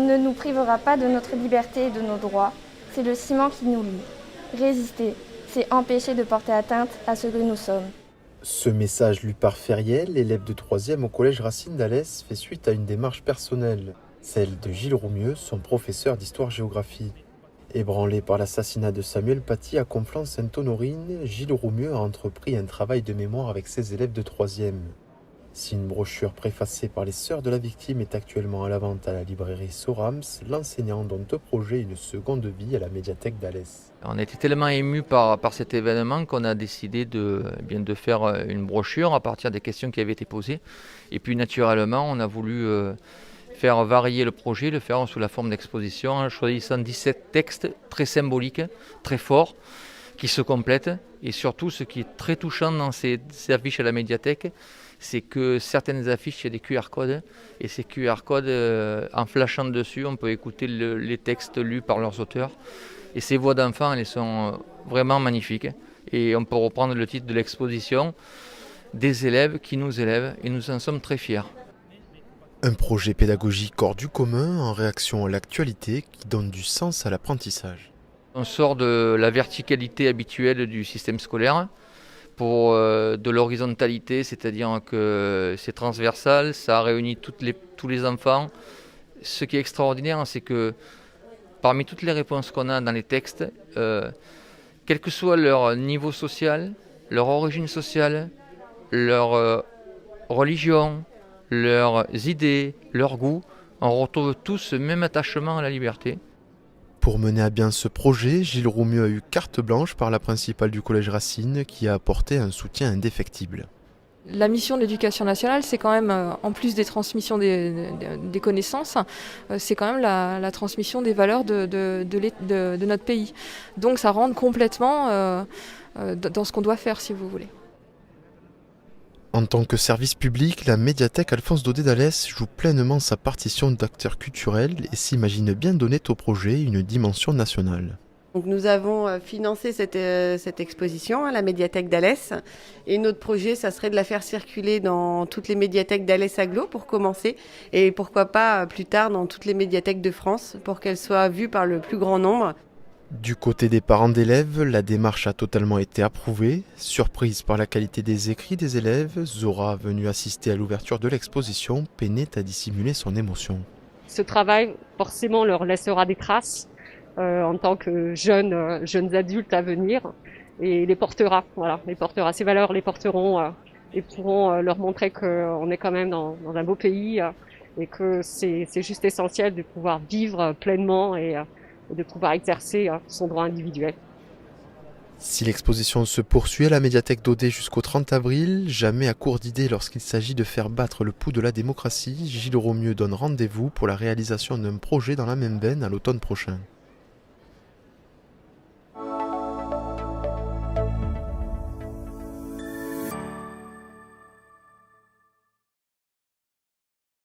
ne nous privera pas de notre liberté et de nos droits. C'est le ciment qui nous lie. Résister, c'est empêcher de porter atteinte à ce que nous sommes. Ce message lu par Feriel, élève de 3e au collège Racine d'Alès, fait suite à une démarche personnelle, celle de Gilles Roumieux, son professeur d'histoire-géographie. Ébranlé par l'assassinat de Samuel Paty à Conflans-Sainte-Honorine, Gilles Roumieux a entrepris un travail de mémoire avec ses élèves de 3e. Si une brochure préfacée par les sœurs de la victime est actuellement à la vente à la librairie Sorams, l'enseignant donne au projet une seconde vie à la médiathèque d'Alès. On a été tellement émus par cet événement qu'on a décidé de faire une brochure à partir des questions qui avaient été posées. Et puis naturellement, on a voulu faire varier le projet, le faire sous la forme d'exposition, en choisissant 17 textes très symboliques, très forts, qui se complètent. Et surtout, ce qui est très touchant dans ces affiches à la médiathèque, c'est que certaines affiches, il y a des QR codes. Et ces QR codes, en flashant dessus, on peut écouter les textes lus par leurs auteurs. Et ces voix d'enfants, elles sont vraiment magnifiques. Et on peut reprendre le titre de l'exposition, des élèves qui nous élèvent, et nous en sommes très fiers. Un projet pédagogique hors du commun en réaction à l'actualité qui donne du sens à l'apprentissage. On sort de la verticalité habituelle du système scolaire pour de l'horizontalité, c'est-à-dire que c'est transversal, ça réunit tous les enfants. Ce qui est extraordinaire, c'est que parmi toutes les réponses qu'on a dans les textes, quel que soit leur niveau social, leur origine sociale, leur religion, leurs idées, leurs goûts, on retrouve tous ce même attachement à la liberté. Pour mener à bien ce projet, Gilles Roumieux a eu carte blanche par la principale du collège Racine qui a apporté un soutien indéfectible. La mission de l'éducation nationale, c'est quand même, en plus des transmissions des connaissances, c'est quand même la transmission des valeurs de notre pays. Donc ça rentre complètement dans ce qu'on doit faire, si vous voulez. En tant que service public, la médiathèque Alphonse Daudet d'Alès joue pleinement sa partition d'acteur culturel et s'imagine bien donner au projet une dimension nationale. Donc nous avons financé cette exposition à la médiathèque d'Alès et notre projet, ça serait de la faire circuler dans toutes les médiathèques d'Alès Agglo pour commencer et pourquoi pas plus tard dans toutes les médiathèques de France pour qu'elle soit vue par le plus grand nombre. Du côté des parents d'élèves, la démarche a totalement été approuvée. Surprise par la qualité des écrits des élèves, Zora, venue assister à l'ouverture de l'exposition, peinait à dissimuler son émotion. Ce travail, forcément, leur laissera des traces en tant que jeunes adultes à venir et les portera. Voilà, les portera. Ces valeurs les porteront et pourront leur montrer qu'on est quand même dans un beau pays et que c'est juste essentiel de pouvoir vivre pleinement et de pouvoir exercer son droit individuel. Si l'exposition se poursuit à la médiathèque Daudet jusqu'au 30 avril, jamais à court d'idées lorsqu'il s'agit de faire battre le pouls de la démocratie, Gilles Roumieux donne rendez-vous pour la réalisation d'un projet dans la même veine à l'automne prochain.